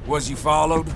Was you followed?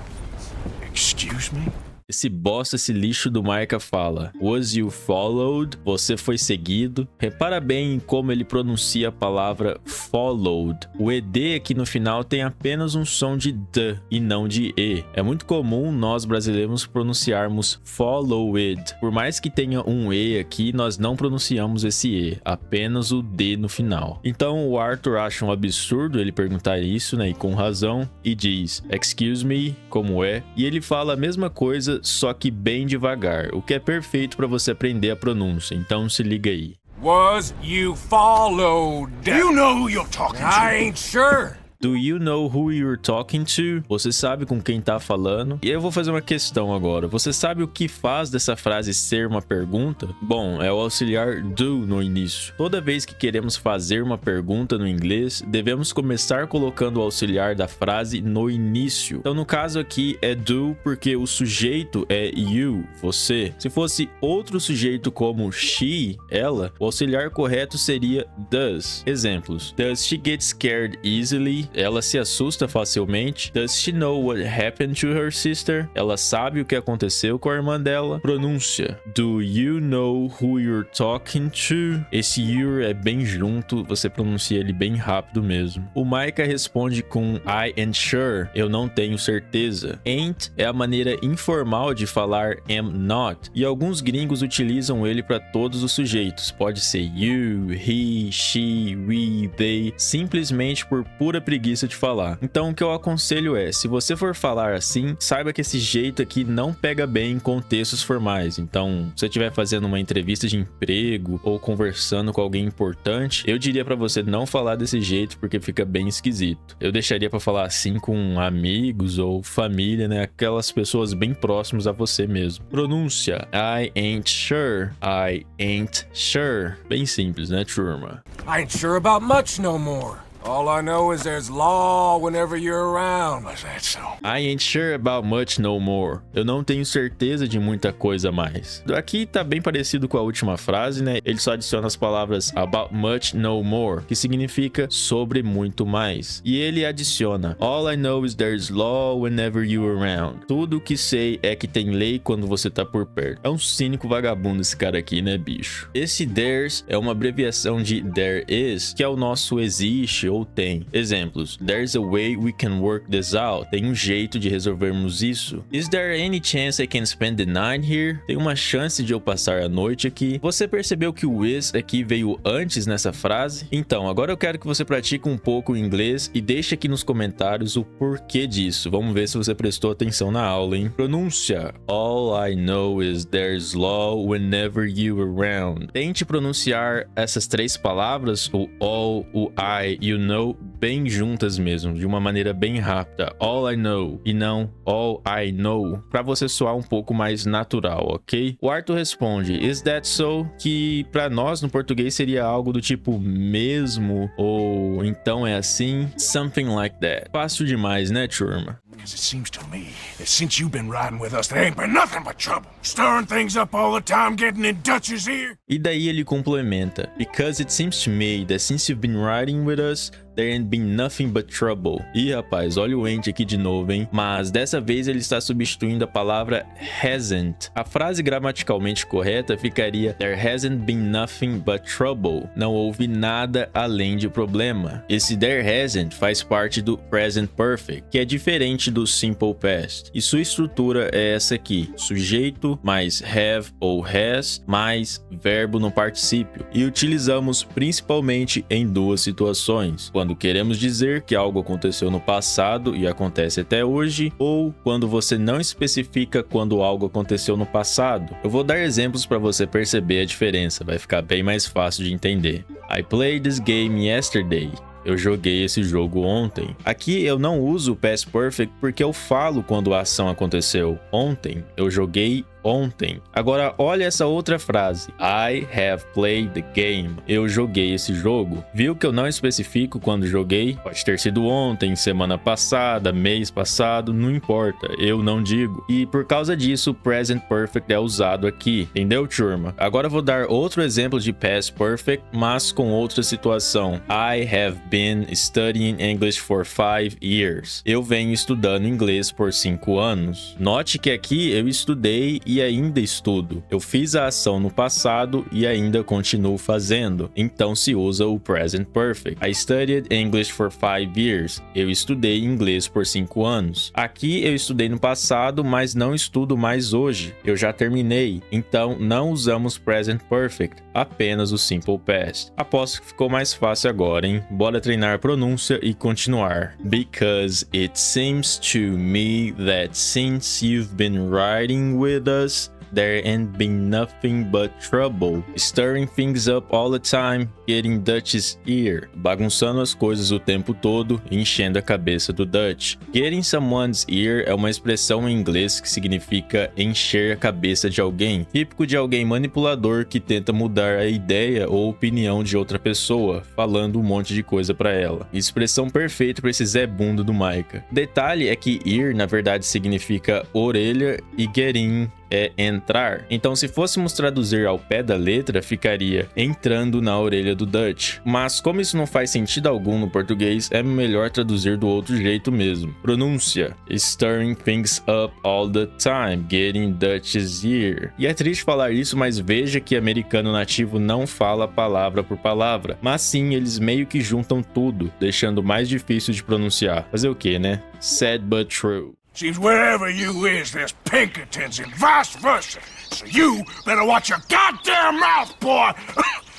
Excuse me? Esse bosta, esse lixo do Micah fala Was you followed? Você foi seguido? Repara bem em como ele pronuncia a palavra followed. O ED aqui no final tem apenas um som de D e não de E. É muito comum nós brasileiros pronunciarmos followed. Por mais que tenha um E aqui, nós não pronunciamos esse E, apenas o D no final. Então o Arthur acha um absurdo ele perguntar isso, né? E com razão, e diz Excuse me, como é? E ele fala a mesma coisa, só que bem devagar, o que é perfeito para você aprender a pronúncia, então se liga aí. Was you followed? You know who you're talking to. I ain't sure. Do you know who you're talking to? Você sabe com quem tá falando? E eu vou fazer uma questão agora. Você sabe o que faz dessa frase ser uma pergunta? Bom, é o auxiliar do no início. Toda vez que queremos fazer uma pergunta no inglês, devemos começar colocando o auxiliar da frase no início. Então, no caso aqui, é do porque o sujeito é you, você. Se fosse outro sujeito como she, ela, o auxiliar correto seria does. Exemplos. Does she get scared easily? Ela se assusta facilmente. Does she know what happened to her sister? Ela sabe o que aconteceu com a irmã dela. Pronúncia. Do you know who you're talking to? Esse you é bem junto, você pronuncia ele bem rápido mesmo. O Micah responde com I ain't sure. Eu não tenho certeza. Ain't é a maneira informal de falar am not. E alguns gringos utilizam ele para todos os sujeitos. Pode ser you, he, she, we, they. Simplesmente por pura preguiça de falar. Então o que eu aconselho é, se você for falar assim, saiba que esse jeito aqui não pega bem em contextos formais. Então, se você estiver fazendo uma entrevista de emprego ou conversando com alguém importante, eu diria pra você não falar desse jeito porque fica bem esquisito. Eu deixaria pra falar assim com amigos ou família, né? Aquelas pessoas bem próximas a você mesmo. Pronúncia. I ain't sure. I ain't sure. Bem simples, né, turma? I ain't sure about much no more. All I know is there's law whenever you're around. Was that so? I ain't sure about much no more. Eu não tenho certeza de muita coisa mais. Aqui tá bem parecido com a última frase, né? Ele só adiciona as palavras about much no more, que significa sobre muito mais. E ele adiciona all I know is there's law whenever you're around. Tudo o que sei é que tem lei quando você tá por perto. É um cínico vagabundo esse cara aqui, né, bicho? Esse there's é uma abreviação de there is, que é o nosso existe ou tem. Exemplos. There's a way we can work this out. Tem um jeito de resolvermos isso. Is there any chance I can spend the night here? Tem uma chance de eu passar a noite aqui. Você percebeu que o is aqui veio antes nessa frase? Então, agora eu quero que você pratique um pouco o inglês e deixe aqui nos comentários o porquê disso. Vamos ver se você prestou atenção na aula, hein? Pronúncia. All I know is there's law whenever you're around. Tente pronunciar essas três palavras, o all, o I e o know, bem juntas mesmo, de uma maneira bem rápida. All I know e não all I know, para você soar um pouco mais natural, ok? O Arthur responde, is that so? Que para nós no português seria algo do tipo mesmo ou então é assim, something like that. Fácil demais, né, turma? Because it seems to me that since you've been riding with us, there ain't been nothing but trouble. Stirring things up all the time, getting in Dutch's ear. E daí ele complementa, because it seems to me that since you've been riding with us, there ain't been nothing but trouble. Ih, rapaz, olha o ain't aqui de novo, hein? Mas dessa vez ele está substituindo a palavra hasn't. A frase gramaticalmente correta ficaria there hasn't been nothing but trouble. Não houve nada além de problema. Esse there hasn't faz parte do present perfect, que é diferente do simple past. E sua estrutura é essa aqui: sujeito mais have ou has mais verbo no particípio. E utilizamos principalmente em duas situações: quando queremos dizer que algo aconteceu no passado e acontece até hoje, ou quando você não especifica quando algo aconteceu no passado. Eu vou dar exemplos para você perceber a diferença, vai ficar bem mais fácil de entender. I played this game yesterday. Eu joguei esse jogo ontem. Aqui eu não uso o past perfect porque eu falo quando a ação aconteceu. Ontem eu joguei ontem. Agora, olha essa outra frase. I have played the game. Eu joguei esse jogo. Viu que eu não especifico quando joguei? Pode ter sido ontem, semana passada, mês passado, não importa. Eu não digo. E por causa disso, o Present Perfect é usado aqui. Entendeu, turma? Agora eu vou dar outro exemplo de Past Perfect, mas com outra situação. I have been studying English for 5 years. Eu venho estudando inglês por 5 anos. Note que aqui eu estudei e ainda estudo. Eu fiz a ação no passado e ainda continuo fazendo. Então se usa o Present Perfect. I studied English for 5 years. Eu estudei inglês por 5 anos. Aqui eu estudei no passado, mas não estudo mais hoje. Eu já terminei. Então não usamos Present Perfect, apenas o Simple Past. Aposto que ficou mais fácil agora, hein? Bora treinar pronúncia e continuar. Because it seems to me that since you've been riding with us, there ain't been nothing but trouble. Stirring things up all the time, getting Dutch's ear. Bagunçando as coisas o tempo todo, enchendo a cabeça do Dutch. Getting someone's ear é uma expressão em inglês que significa encher a cabeça de alguém, típico de alguém manipulador que tenta mudar a ideia ou opinião de outra pessoa, falando um monte de coisa pra ela. Expressão perfeita pra esse Zé Bunda do Micah. Detalhe é que ear na verdade significa orelha e getting é entrar. Então, se fôssemos traduzir ao pé da letra, ficaria entrando na orelha do Dutch. Mas, como isso não faz sentido algum no português, é melhor traduzir do outro jeito mesmo. Pronúncia: stirring things up all the time, getting Dutch's ear. E é triste falar isso, mas veja que americano nativo não fala palavra por palavra, mas sim eles meio que juntam tudo, deixando mais difícil de pronunciar. Fazer o que, né? Sad but true. Seems wherever you is, there's Pinkertons and vice versa. So you better watch your goddamn mouth, boy!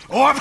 Or...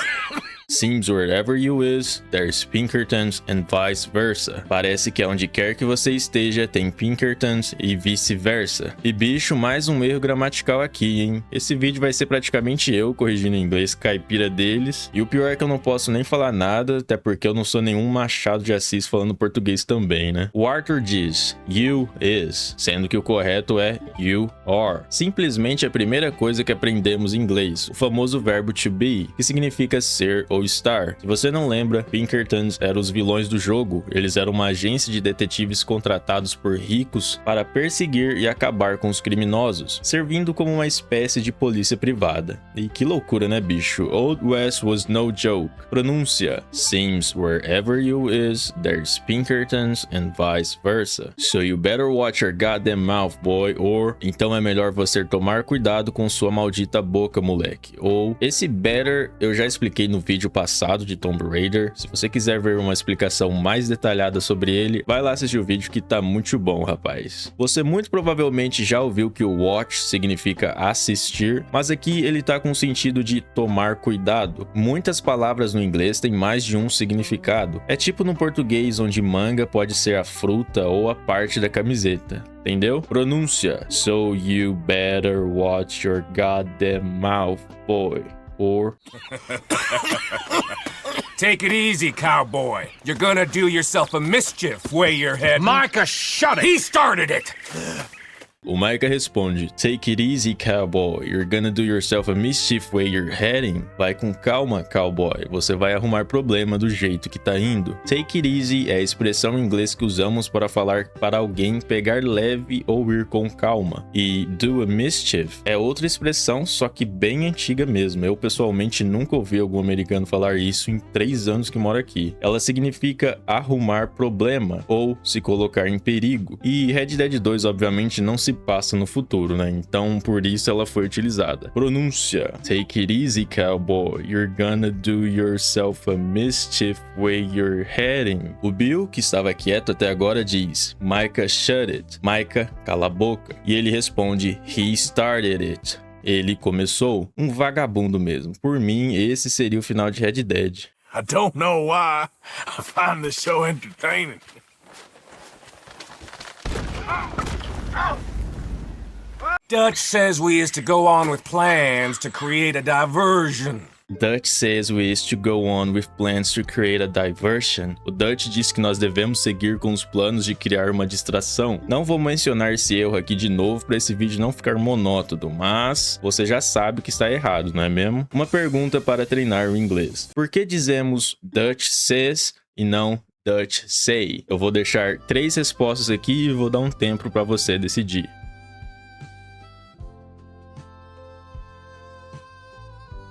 Seems wherever you is, there's Pinkertons and vice versa. Parece que onde quer que você esteja, tem Pinkertons e vice-versa. E bicho, mais um erro gramatical aqui, hein? Esse vídeo vai ser praticamente eu corrigindo o inglês caipira deles. E o pior é que eu não posso nem falar nada, até porque eu não sou nenhum Machado de Assis falando português também, né? O Arthur diz, you is, sendo que o correto é you are. Simplesmente a primeira coisa que aprendemos em inglês, o famoso verbo to be, que significa ser ou estar. Se você não lembra, Pinkertons eram os vilões do jogo. Eles eram uma agência de detetives contratados por ricos para perseguir e acabar com os criminosos, servindo como uma espécie de polícia privada. E que loucura, né, bicho? Old West was no joke. Pronúncia: seems wherever you is, there's Pinkertons and vice versa. So you better watch your goddamn mouth, boy, or... Então é melhor você tomar cuidado com sua maldita boca, moleque. Ou, esse better eu já expliquei no vídeo passado de Tomb Raider. Se você quiser ver uma explicação mais detalhada sobre ele, vai lá assistir o vídeo que tá muito bom, rapaz. Você muito provavelmente já ouviu que o watch significa assistir, mas aqui ele tá com o sentido de tomar cuidado. Muitas palavras no inglês têm mais de um significado. É tipo no português, onde manga pode ser a fruta ou a parte da camiseta. Entendeu? Pronúncia: so you better watch your goddamn mouth, boy. Or... Take it easy, cowboy. You're gonna do yourself a mischief where you're heading. Micah, shut it! He started it! O Micah responde, take it easy, cowboy. You're gonna do yourself a mischief where you're heading. Vai com calma, cowboy. Você vai arrumar problema do jeito que tá indo. Take it easy é a expressão em inglês que usamos para falar para alguém pegar leve ou ir com calma. E do a mischief é outra expressão, só que bem antiga mesmo. Eu pessoalmente nunca ouvi algum americano falar isso em 3 anos que moro aqui. Ela significa arrumar problema ou se colocar em perigo. E Red Dead 2 obviamente não se passa no futuro, né? Então por isso ela foi utilizada. Pronúncia: take it easy, cowboy. You're gonna do yourself a mischief where you're heading. O Bill, que estava quieto até agora, diz, Micah, shut it. Micah, cala a boca. E ele responde, he started it. Ele começou. Um vagabundo mesmo. Por mim, esse seria o final de Red Dead. I don't know why. I find this so entertaining. Dutch says we is to go on with plans to create a diversion. Dutch says we is to go on with plans to create a diversion. O Dutch diz que nós devemos seguir com os planos de criar uma distração. Não vou mencionar esse erro aqui de novo para esse vídeo não ficar monótono, mas você já sabe que está errado, não é mesmo? Uma pergunta para treinar o inglês. Por que dizemos Dutch says e não Dutch say? Eu vou deixar 3 respostas aqui e vou dar um tempo para você decidir.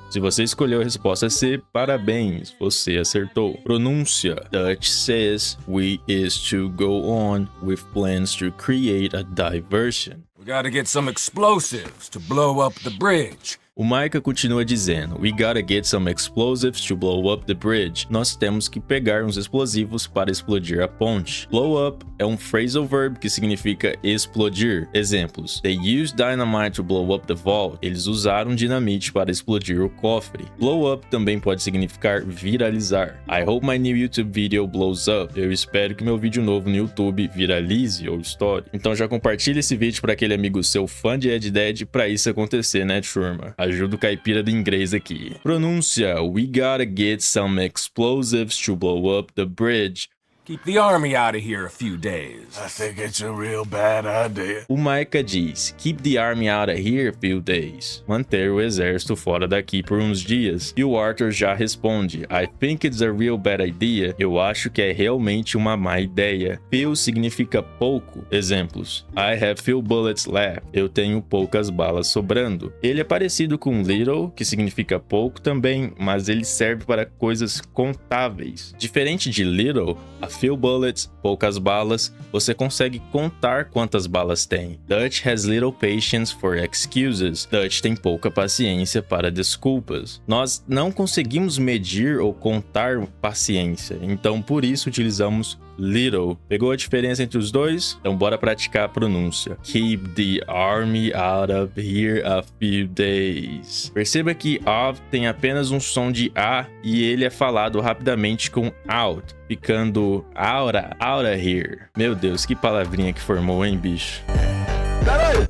Se você escolheu a resposta C, parabéns, você acertou. Pronúncia: Dutch says we is to go on with plans to create a diversion. We gotta get some explosives to blow up the bridge. O Micah continua dizendo, we gotta get some explosives to blow up the bridge. Nós temos que pegar uns explosivos para explodir a ponte. Blow up é um phrasal verb que significa explodir. Exemplos: they used dynamite to blow up the vault. Eles usaram dinamite para explodir o cofre. Blow up também pode significar viralizar. I hope my new YouTube video blows up. Eu espero que meu vídeo novo no YouTube viralize ou estoure. Então já compartilha esse vídeo para aquele amigo seu fã de Ed Dead para isso acontecer, né, turma? Ajuda o caipira do inglês aqui. Pronúncia: we gotta get some explosives to blow up the bridge. Keep the army out of here a few days. I think it's a real bad idea. O Micah diz, keep the army out of here a few days. Manter o exército fora daqui por uns dias. E o Arthur já responde, I think it's a real bad idea. Eu acho que é realmente uma má ideia. Few significa pouco. Exemplos: I have few bullets left. Eu tenho poucas balas sobrando. Ele é parecido com little, que significa pouco também, mas ele serve para coisas contáveis. Diferente de little, a few bullets, poucas balas, você consegue contar quantas balas tem. Dutch has little patience for excuses. Dutch tem pouca paciência para desculpas. Nós não conseguimos medir ou contar paciência, então por isso utilizamos little. Pegou a diferença entre os dois? Então bora praticar a pronúncia. Keep the army out of here a few days. Perceba que of tem apenas um som de A e ele é falado rapidamente com out, ficando out of here. Meu Deus, que palavrinha que formou, hein, bicho? Peraí!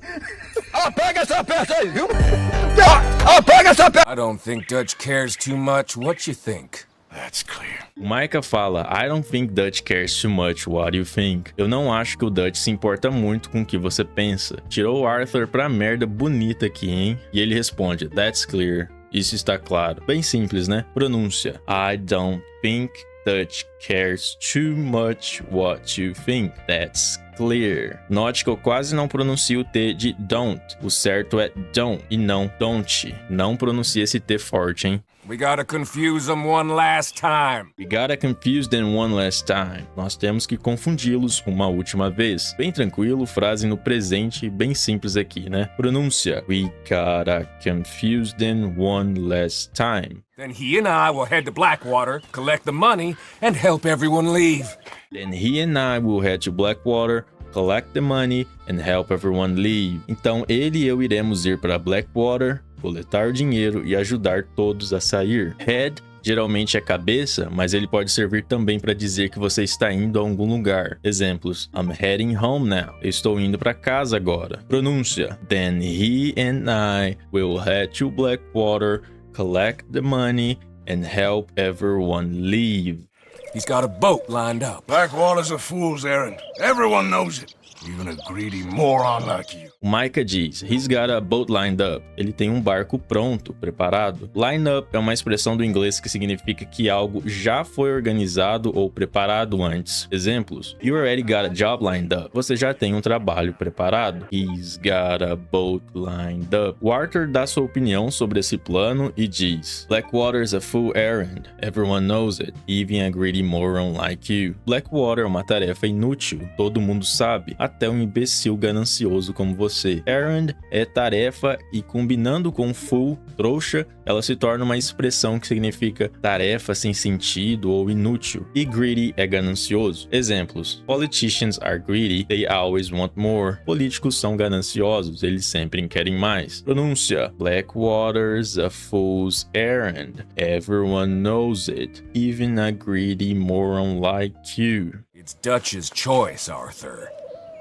Pega essa peça aí, viu? Pega essa peça! I don't think Dutch cares too much. What you think? That's clear. O Micah fala, I don't think Dutch cares too much what you think. Eu não acho que o Dutch se importa muito com o que você pensa. Tirou o Arthur pra merda bonita aqui, hein? E ele responde, that's clear. Isso está claro. Bem simples, né? Pronúncia: I don't think Dutch cares too much what you think. That's clear. Note que eu quase não pronuncio o T de don't. O certo é don't e não don't. Não pronuncia esse T forte, hein? We gotta confuse them one last time. We gotta confuse them one last time. Nós temos que confundi-los uma última vez. Bem tranquilo, frase no presente, bem simples aqui, né? Pronúncia: we gotta confuse them one last time. Then he and I will head to Blackwater, collect the money, and help everyone leave. Then he and I will head to Blackwater, collect the money, and help everyone leave. Então ele e eu iremos ir para Blackwater, coletar dinheiro e ajudar todos a sair. Head geralmente é cabeça, mas ele pode servir também para dizer que você está indo a algum lugar. Exemplos: I'm heading home now. Eu estou indo para casa agora. Pronúncia: Then he and I will head to Blackwater, collect the money, and help everyone leave. He's got a boat lined up. Blackwater's a fool's errand. Everyone knows it. Even a greedy moron like you. O Micah diz, he's got a boat lined up. Ele tem um barco pronto, preparado. Line up é uma expressão do inglês que significa que algo já foi organizado ou preparado antes. Exemplos: you already got a job lined up. Você já tem um trabalho preparado. He's got a boat lined up. O Arthur dá sua opinião sobre esse plano e diz, Blackwater's a fool errand. Everyone knows it. Even a greedy moron like you. Blackwater é uma tarefa inútil. Todo mundo sabe. Até um imbecil ganancioso como você. Errand é tarefa e combinando com fool, trouxa, ela se torna uma expressão que significa tarefa sem sentido ou inútil. E greedy é ganancioso. Exemplos: politicians are greedy, they always want more. Políticos são gananciosos, eles sempre querem mais. Pronúncia: Blackwater's a fool's errand. Everyone knows it, even a greedy moron like you. It's Dutch's choice, Arthur.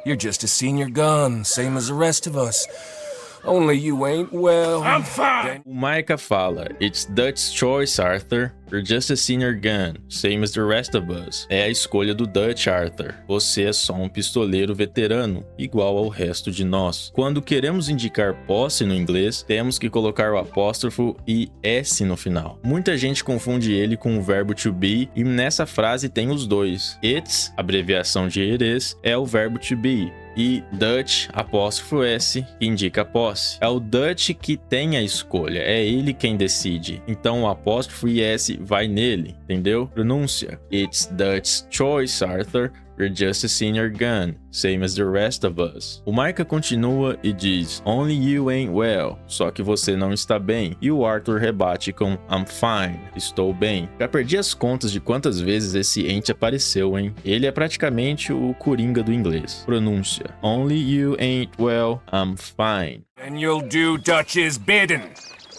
You're just a senior gun, same as the rest of us. Only you ain't well. I'm fine. O Micah fala, "It's Dutch's choice, Arthur. You're just a senior gun, same as the rest of us." É a escolha do Dutch, Arthur. Você é só um pistoleiro veterano, igual ao resto de nós. Quando queremos indicar posse no inglês, temos que colocar o apóstrofo e S no final. Muita gente confunde ele com o verbo to be, e nessa frase tem os dois. It's, abreviação de it is, é o verbo to be. E Dutch, apóstrofo S, que indica posse. É o Dutch que tem a escolha, é ele quem decide. Então o apóstrofo e S vai nele, entendeu? Pronúncia. It's Dutch's choice, Arthur. You're just a senior gun, same as the rest of us. O Micah continua e diz, "Only you ain't well", só que você não está bem. E o Arthur rebate com, "I'm fine", estou bem. Já perdi as contas de quantas vezes esse ain't apareceu, hein? Ele é praticamente o Coringa do inglês. Pronúncia. Only you ain't well, I'm fine. And you'll do Dutch's bidding,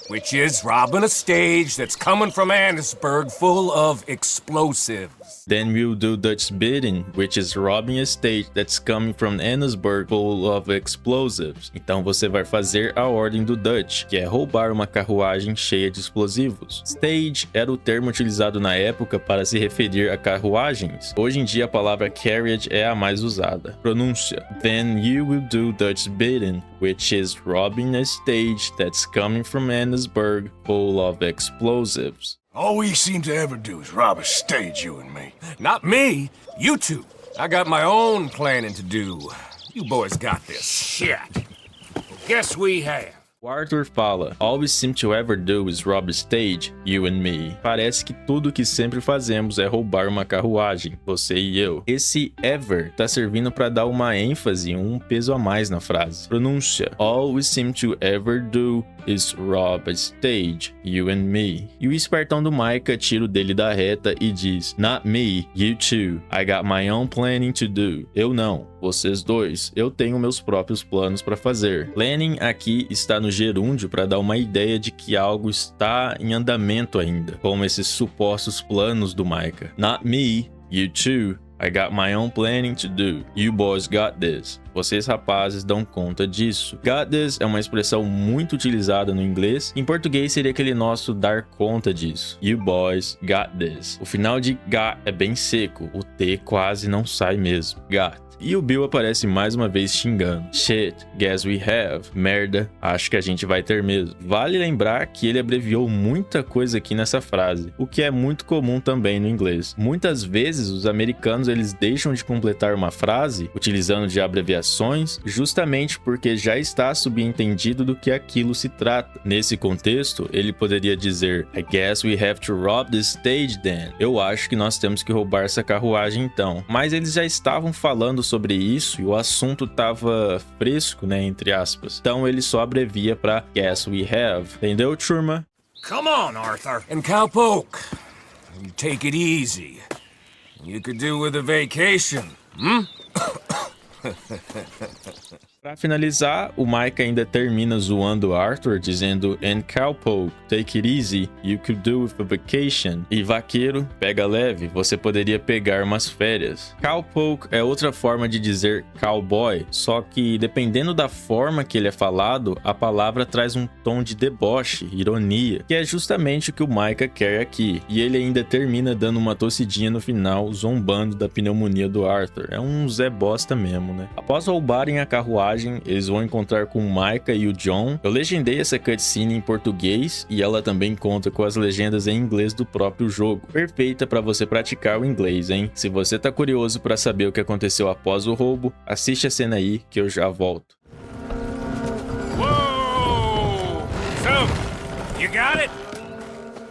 which is robbing a stage that's coming from Annesburg full of explosives. Then we'll do Dutch's bidding, which is robbing a stage that's coming from Annesburg full of explosives. Então você vai fazer a ordem do Dutch, que é roubar uma carruagem cheia de explosivos. Stage era o termo utilizado na época para se referir a carruagens. Hoje em dia a palavra carriage é a mais usada. Pronúncia. Then you will do Dutch's bidding, which is robbing a stage that's coming from Annesburg full of explosives. All we seem to ever do is rob a stage, you and me. Not me, you two. I got my own planning to do. You boys got this. Shit. Well, guess we have. O Arthur fala, "All we seem to ever do is rob a stage, you and me." Parece que tudo que sempre fazemos é roubar uma carruagem, você e eu. Esse ever tá servindo para dar uma ênfase, um peso a mais na frase. Pronúncia. All we seem to ever do is rob a stage, you and me. E o espertão do Micah tira o dele da reta e diz, "Not me, you two. I got my own planning to do." Eu não, vocês dois. Eu tenho meus próprios planos para fazer. Planning aqui está no gerúndio para dar uma ideia de que algo está em andamento ainda, como esses supostos planos do Micah. Not me, you two. I got my own planning to do. You boys got this. Vocês rapazes dão conta disso. Got this é uma expressão muito utilizada no inglês. Em português seria aquele nosso dar conta disso. You boys got this. O final de got é bem seco. O T quase não sai mesmo. Got. E o Bill aparece mais uma vez xingando. Shit, guess we have. Merda, acho que a gente vai ter mesmo. Vale lembrar que ele abreviou muita coisa aqui nessa frase, o que é muito comum também no inglês. Muitas vezes os americanos eles deixam de completar uma frase utilizando de abreviações justamente porque já está subentendido do que aquilo se trata. Nesse contexto, ele poderia dizer I guess we have to rob this stage then. Eu acho que nós temos que roubar essa carruagem então. Mas eles já estavam falando sobre isso e o assunto tava fresco, né, entre aspas. Então ele só abrevia para guess we have. Entendeu, turma? Come on, Arthur. And Cowpoke, you take it easy. You could do with a vacation, hmm? Pra finalizar, o Micah ainda termina zoando Arthur, dizendo And Cowpoke, take it easy, you could do with a vacation. E vaqueiro, pega leve, você poderia pegar umas férias. Cowpoke é outra forma de dizer cowboy, só que dependendo da forma que ele é falado, a palavra traz um tom de deboche, ironia, que é justamente o que o Micah quer aqui. E ele ainda termina dando uma tossidinha no final, zombando da pneumonia do Arthur. É um Zé Bosta mesmo, né? Após roubarem a carruagem, eles vão encontrar com o Micah e o John. Eu legendei essa cutscene em português e ela também conta com as legendas em inglês do próprio jogo. Perfeita para você praticar o inglês, hein? Se você tá curioso para saber o que aconteceu após o roubo, assiste a cena aí que eu já volto. Whoa! So, you got it?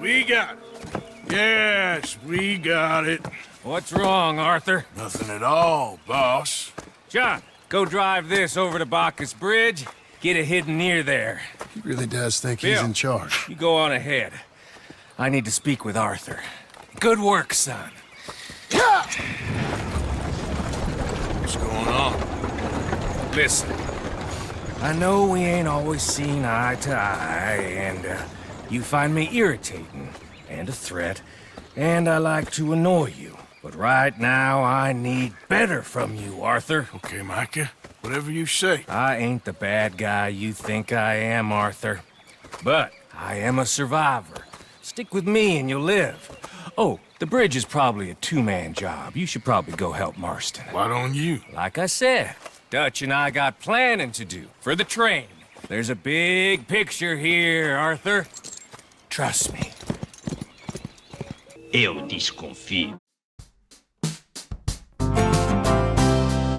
We got it. Yes, we got it. What's wrong, Arthur? Nothing at all, boss. John, go drive this over to Bacchus Bridge. Get it hidden near there. He really does think he's Bill, in charge. You go on ahead. I need to speak with Arthur. Good work, son. What's going on? Listen, I know we ain't always seen eye to eye, and you find me irritating and a threat, and I like to annoy you. But right now, I need better from you, Arthur. Okay, Micah. Whatever you say. I ain't the bad guy you think I am, Arthur. But I am a survivor. Stick with me and you'll live. Oh, the bridge is probably a two-man job. You should probably go help Marston. Why don't you? Like I said, Dutch and I got planning to do for the train. There's a big picture here, Arthur. Trust me. Eu desconfio.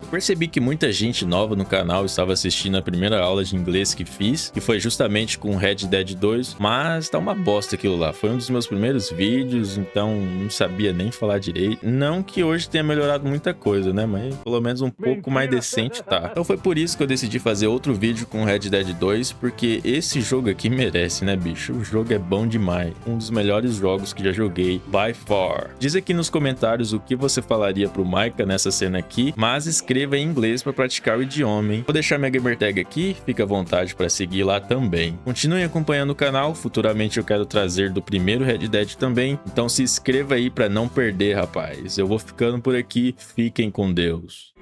Percebi que muita gente nova no canal estava assistindo a primeira aula de inglês que fiz, que foi justamente com Red Dead 2, mas tá uma bosta aquilo lá. Foi um dos meus primeiros vídeos, então não sabia nem falar direito. Não que hoje tenha melhorado muita coisa, né? Mas pelo menos um pouco mais decente tá. Então foi por isso que eu decidi fazer outro vídeo com Red Dead 2, porque esse jogo aqui merece, né, bicho? O jogo é bom demais. Um dos melhores jogos que já joguei, by far. Diz aqui nos comentários o que você falaria pro Micah nessa cena aqui, mas escreva em inglês para praticar o idioma, hein? Vou deixar minha gamertag aqui, fica à vontade para seguir lá também. Continue acompanhando o canal, futuramente eu quero trazer do primeiro Red Dead também, então se inscreva aí para não perder, rapaz. Eu vou ficando por aqui, fiquem com Deus.